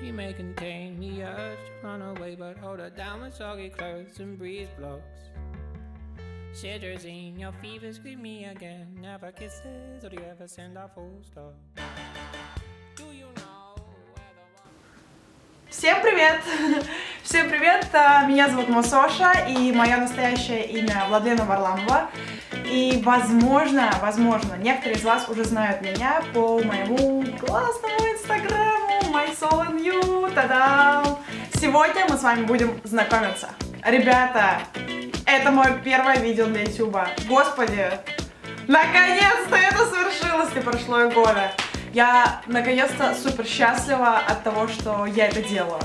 She may contain the urge to run away, but hold her down with soggy clothes and breeze blocks. Cetirizine, your fevers greet me again. Never kisses, or do you ever send a full stop? Do you know where the one... Всем привет! Всем привет! Меня зовут Мусоша, и мое настоящее имя Владлена Варламова. И возможно, некоторые из вас уже знают меня по моему классному инстаграму mysoulandYou. Та-дам! Сегодня мы с вами будем знакомиться. Ребята, это мое первое видео для ютуба. Господи, наконец-то это свершилось, не прошло и года. Я наконец-то супер счастлива от того, что я это делаю.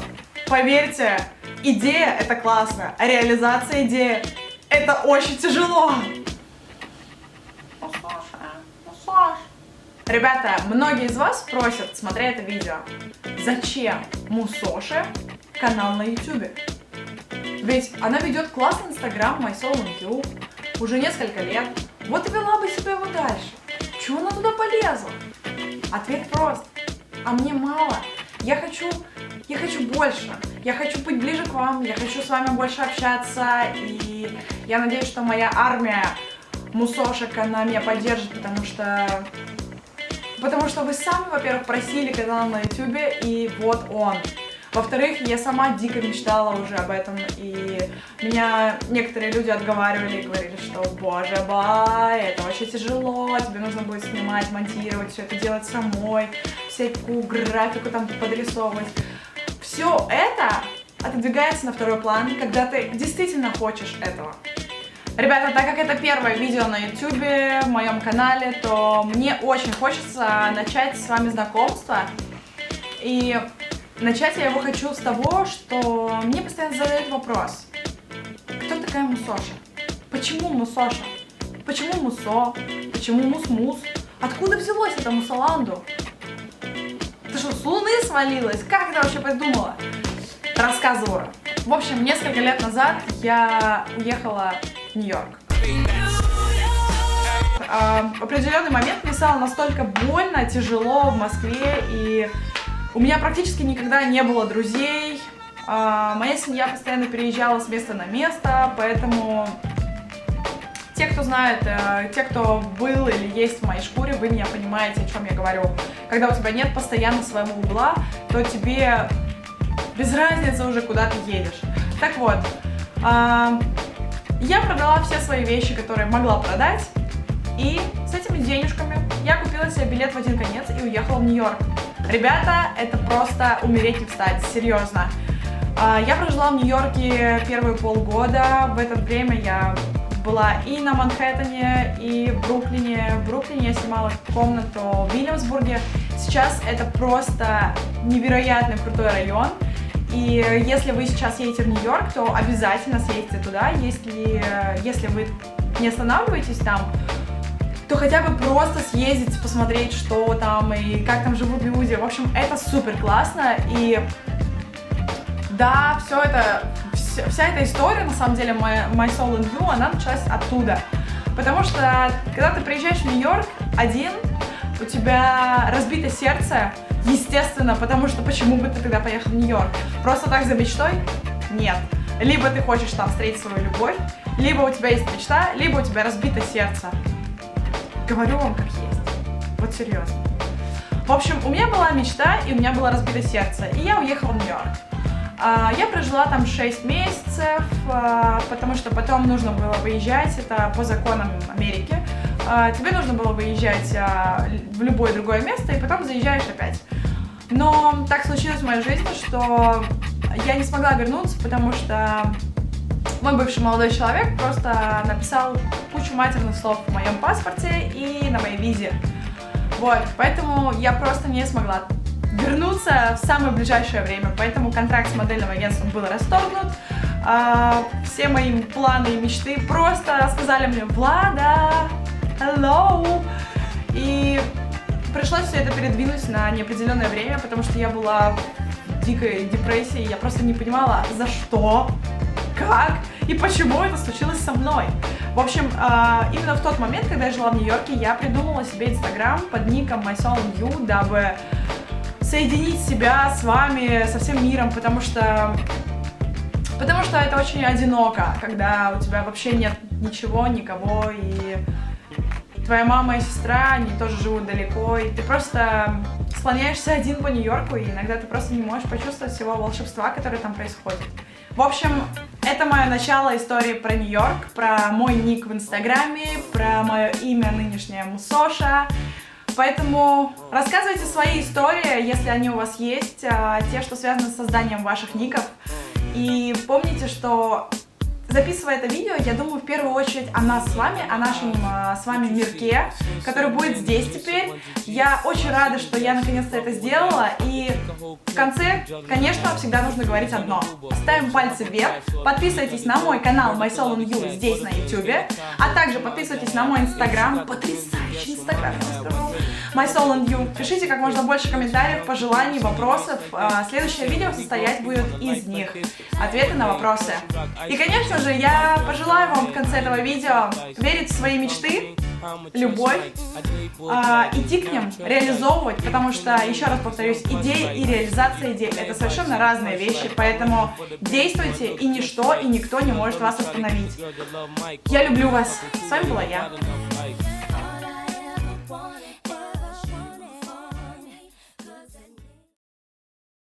Поверьте, идея это классно, а реализация идеи это очень тяжело. Ребята, многие из вас просят, смотря это видео, зачем Мусоше канал на ютубе? Ведь она ведет классный инстаграм mysoulandYou уже несколько лет. Вот и вела бы себе его дальше. Чего она туда полезла? Ответ прост. А мне мало. Я хочу больше. Я хочу быть ближе к вам. Я хочу с вами больше общаться. И я надеюсь, что моя армия мусошек, она меня поддержит, потому что вы сами, во-первых, просили канал на ютубе, и вот он. Во-вторых, я сама дико мечтала уже об этом, и меня некоторые люди отговаривали и говорили, что боже мой, это очень тяжело, тебе нужно будет снимать, монтировать, все это делать самой, всякую графику там подрисовывать. Все это отодвигается на второй план, когда ты действительно хочешь этого. Ребята, так как это первое видео на ютубе, в моем канале, то мне очень хочется начать с вами знакомство. И начать я его хочу с того, что мне постоянно задают вопрос. Кто такая Мусоша? Почему Мусоша? Почему Мусо? Почему Мус-Мус? Откуда взялось это Мусоланду? Ты что, с луны свалилась? Как это вообще придумала? Рассказываю. В общем, несколько лет назад я уехала в Нью-Йорк. В определенный момент мне стало настолько больно, тяжело в Москве, и у меня практически никогда не было друзей. Моя семья постоянно переезжала с места на место, поэтому те, кто знает, те, кто был или есть в моей шкуре, вы меня понимаете, о чем я говорю. Когда у тебя нет постоянно своего угла, то тебе без разницы уже, куда ты едешь. Так вот, я продала все свои вещи, которые могла продать, и с этими денежками я купила себе билет в один конец и уехала в Нью-Йорк. Ребята, это просто умереть и встать, серьезно. Я прожила в Нью-Йорке первые полгода. В это время я была и на Манхэттене, и в Бруклине. В Бруклине я снимала комнату в Вильямсбурге. Сейчас это просто невероятно крутой район. И если вы сейчас едете в Нью-Йорк, то обязательно съездите туда. Если вы не останавливаетесь там, то хотя бы просто съездить, посмотреть, что там и как там живут люди. В общем, это супер классно. И да, вся эта история, на самом деле, mysoulandYou, она началась оттуда. Потому что, когда ты приезжаешь в Нью-Йорк один, у тебя разбито сердце, естественно, потому что почему бы ты тогда поехал в Нью-Йорк? Просто так за мечтой? Нет. Либо ты хочешь там встретить свою любовь, либо у тебя есть мечта, либо у тебя разбито сердце. Говорю вам как есть. Вот серьезно. В общем, у меня была мечта, и у меня было разбито сердце, и я уехала в Нью-Йорк. Я прожила там 6 месяцев, потому что потом нужно было выезжать, это по законам Америки. Тебе нужно было выезжать в любое другое место, и потом заезжаешь опять. Но так случилось в моей жизни, что я не смогла вернуться, потому что мой бывший молодой человек просто написал кучу матерных слов в моем паспорте и на моей визе. Вот, поэтому я просто не смогла вернуться в самое ближайшее время, поэтому контракт с модельным агентством был расторгнут. Все мои планы и мечты просто сказали мне: Влада, hello! И пришлось все это передвинуть на неопределенное время, потому что я была в дикой депрессии, я просто не понимала, за что, как и почему это случилось со мной. В общем, именно в тот момент, когда я жила в Нью-Йорке, я придумала себе инстаграм под ником mysoulandYou, дабы соединить себя с вами, со всем миром, потому что это очень одиноко, когда у тебя вообще нет ничего, никого, и твоя мама и сестра, они тоже живут далеко, и ты просто слоняешься один по Нью-Йорку, и иногда ты просто не можешь почувствовать всего волшебства, которое там происходит. В общем, это мое начало истории про Нью-Йорк, про мой ник в Инстаграме, про мое имя нынешнее Мусоша. Поэтому рассказывайте свои истории, если они у вас есть, те, что связаны с созданием ваших ников. И помните, что записывая это видео, я думаю в первую очередь о нас с вами, о нашем с вами мирке, который будет здесь теперь. Я очень рада, что я наконец-то это сделала. И в конце, конечно, всегда нужно говорить одно. Ставим пальцы вверх, подписывайтесь на мой канал My Soul on You здесь на YouTube, а также подписывайтесь на мой Инстаграм, потрясающий Инстаграм, я скажу, My Soul on You. Пишите как можно больше комментариев, пожеланий, вопросов. Следующее видео состоять будет из них. Ответы на вопросы. И, конечно же, я пожелаю вам в конце этого видео верить в свои мечты, любовь, идти к ним, реализовывать, потому что, еще раз повторюсь, идеи и реализация идей — это совершенно разные вещи, поэтому действуйте, и ничто, и никто не может вас остановить. Я люблю вас. С вами была я.